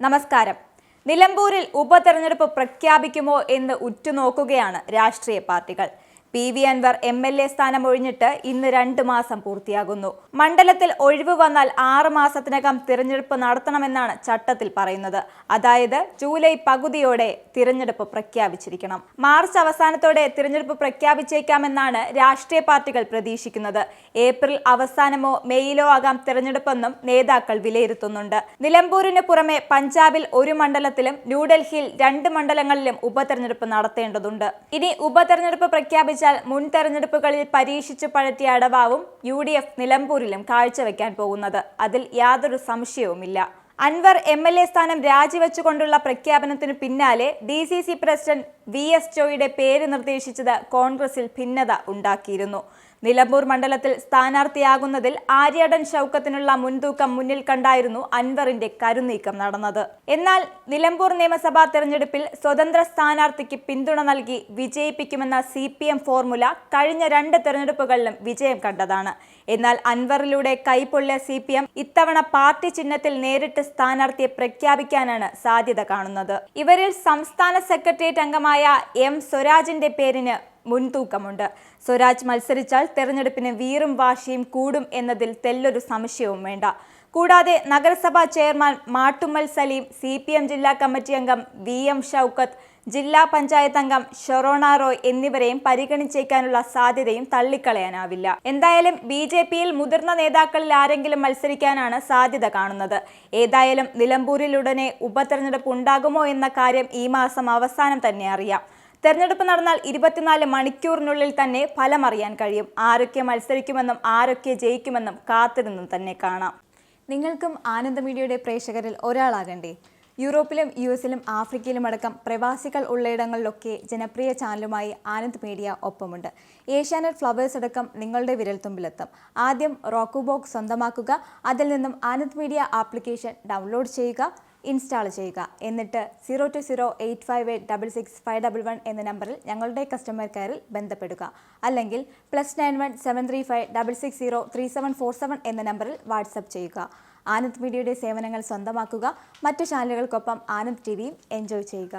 നമസ്കാരം. നിലമ്പൂരിൽ ഉപതെരഞ്ഞെടുപ്പ് പ്രഖ്യാപിക്കുമോ എന്ന് ഉറ്റുനോക്കുകയാണ് രാഷ്ട്രീയ പാർട്ടികൾ. PV അൻവർ MLA സ്ഥാനം ഒഴിഞ്ഞിട്ട് ഇന്ന് 2 മാസം പൂർത്തിയാകുന്നു. മണ്ഡലത്തിൽ ഒഴിവ് വന്നാൽ 6 മാസത്തിനകം തിരഞ്ഞെടുപ്പ് നടത്തണമെന്നാണ് ചട്ടത്തിൽ പറയുന്നത്. അതായത് ജൂലൈ പകുതിയോടെ തിരഞ്ഞെടുപ്പ് പ്രഖ്യാപിച്ചിരിക്കണം. മാർച്ച് അവസാനത്തോടെ തിരഞ്ഞെടുപ്പ് പ്രഖ്യാപിച്ചേക്കാമെന്നാണ് രാഷ്ട്രീയ പാർട്ടികൾ പ്രതീക്ഷിക്കുന്നത്. ഏപ്രിൽ അവസാനമോ മെയിലോ ആകാം തിരഞ്ഞെടുപ്പെന്നും നേതാക്കൾ വിലയിരുത്തുന്നുണ്ട്. നിലമ്പൂരിന് പുറമെ പഞ്ചാബിൽ 1 മണ്ഡലത്തിലും ന്യൂഡൽഹിയിൽ 2 മണ്ഡലങ്ങളിലും ഉപതെരഞ്ഞെടുപ്പ് നടത്തേണ്ടതുണ്ട്. ഇനി ഉപതെരഞ്ഞെടുപ്പ് പ്രഖ്യാപിച്ച മുൻ തെരഞ്ഞെടുപ്പുകളിൽ പരീക്ഷിച്ചു പഴറ്റിയ അടവാവും UDF നിലമ്പൂരിലും കാഴ്ചവെക്കാൻ പോകുന്നത്. അതിൽ യാതൊരു സംശയവുമില്ല. അൻവർ MLA സ്ഥാനം രാജിവെച്ചുകൊണ്ടുള്ള പ്രഖ്യാപനത്തിനു പിന്നാലെ DCC പ്രസിഡന്റ് VS ജോയിയുടെ പേര് നിർദ്ദേശിച്ചത് കോൺഗ്രസിൽ ഭിന്നത ഉണ്ടാക്കിയിരുന്നു. നിലമ്പൂർ മണ്ഡലത്തിൽ സ്ഥാനാർത്ഥിയാകുന്നതിൽ ആര്യാടൻ ഷൗക്കത്തിനുള്ള മുൻതൂക്കം മുന്നിൽ കണ്ടായിരുന്നു അൻവറിന്റെ കരുനീക്കം നടന്നത്. എന്നാൽ നിലമ്പൂർ നിയമസഭാ തെരഞ്ഞെടുപ്പിൽ സ്വതന്ത്ര സ്ഥാനാർത്ഥിക്ക് പിന്തുണ നൽകി വിജയിപ്പിക്കുമെന്ന CPM ഫോർമുല കഴിഞ്ഞ 2 തെരഞ്ഞെടുപ്പുകളിലും വിജയം കണ്ടതാണ്. എന്നാൽ അൻവറിലൂടെ കൈപ്പൊള്ളിയ CPM ഇത്തവണ പാർട്ടി ചിഹ്നത്തിൽ നേരിട്ട് സ്ഥാനാർത്ഥിയെ പ്രഖ്യാപിക്കാനാണ് സാധ്യത കാണുന്നത്. ഇവരിൽ സംസ്ഥാന സെക്രട്ടേറിയറ്റ് അംഗമായ M സ്വരാജിന്റെ പേരിന് മുൻതൂക്കമുണ്ട്. സ്വരാജ് മത്സരിച്ചാൽ തെരഞ്ഞെടുപ്പിന് വീറും വാശിയും കൂടും എന്നതിൽ തെല്ലൊരു സംശയവും വേണ്ട. കൂടാതെ നഗരസഭാ ചെയർമാൻ മാട്ടുമ്മൽ സലീം, CPM ജില്ലാ കമ്മിറ്റി അംഗം VM ഷൗക്കത്ത്, ജില്ലാ പഞ്ചായത്ത് അംഗം ഷൊറോണ റോയ് എന്നിവരെയും പരിഗണിച്ചേക്കാനുള്ള സാധ്യതയും തള്ളിക്കളയാനാവില്ല. എന്തായാലും BJPയിൽ മുതിർന്ന നേതാക്കളിൽ ആരെങ്കിലും മത്സരിക്കാനാണ് സാധ്യത കാണുന്നത്. ഏതായാലും നിലമ്പൂരിലുടനെ ഉപതെരഞ്ഞെടുപ്പ് ഉണ്ടാകുമോ എന്ന കാര്യം ഈ മാസം അവസാനം തന്നെ അറിയാം. തെരഞ്ഞെടുപ്പ് നടന്നാൽ 24 മണിക്കൂറിനുള്ളിൽ തന്നെ ഫലമറിയാൻ കഴിയും. ആരൊക്കെ മത്സരിക്കുമെന്നും ആരൊക്കെ ജയിക്കുമെന്നും കാത്തിരുന്നും തന്നെ കാണാം. നിങ്ങൾക്കും ആനന്ദ മീഡിയയുടെ പ്രേക്ഷകരിൽ ഒരാളാകണ്ടേ? യൂറോപ്പിലും US-ലും ആഫ്രിക്കയിലും അടക്കം പ്രവാസികൾ ഉള്ളയിടങ്ങളിലൊക്കെ ജനപ്രിയ ചാനലുമായി ആനന്ദ് മീഡിയ ഒപ്പമുണ്ട്. ഏഷ്യാനെറ്റ് ഫ്ലവേഴ്സ് അടക്കം നിങ്ങളുടെ വിരൽത്തുമ്പിലെത്തും. ആദ്യം റോക്കു ബോക്സ് സ്വന്തമാക്കുക. അതിൽ നിന്നും ആനന്ദ് മീഡിയ ആപ്ലിക്കേഷൻ ഡൗൺലോഡ് ചെയ്യുക, ഇൻസ്റ്റാൾ ചെയ്യുക. എന്നിട്ട് 02085866511 എന്ന നമ്പറിൽ ഞങ്ങളുടെ കസ്റ്റമർ കെയറിൽ ബന്ധപ്പെടുക. അല്ലെങ്കിൽ +91 735 660 3747 എന്ന നമ്പറിൽ വാട്സപ്പ് ചെയ്യുക. ആനന്ദ് മീഡിയയുടെ സേവനങ്ങൾ സ്വന്തമാക്കുക. മറ്റു ചാനലുകൾക്കൊപ്പം ആനന്ദ് TVയും എൻജോയ് ചെയ്യുക.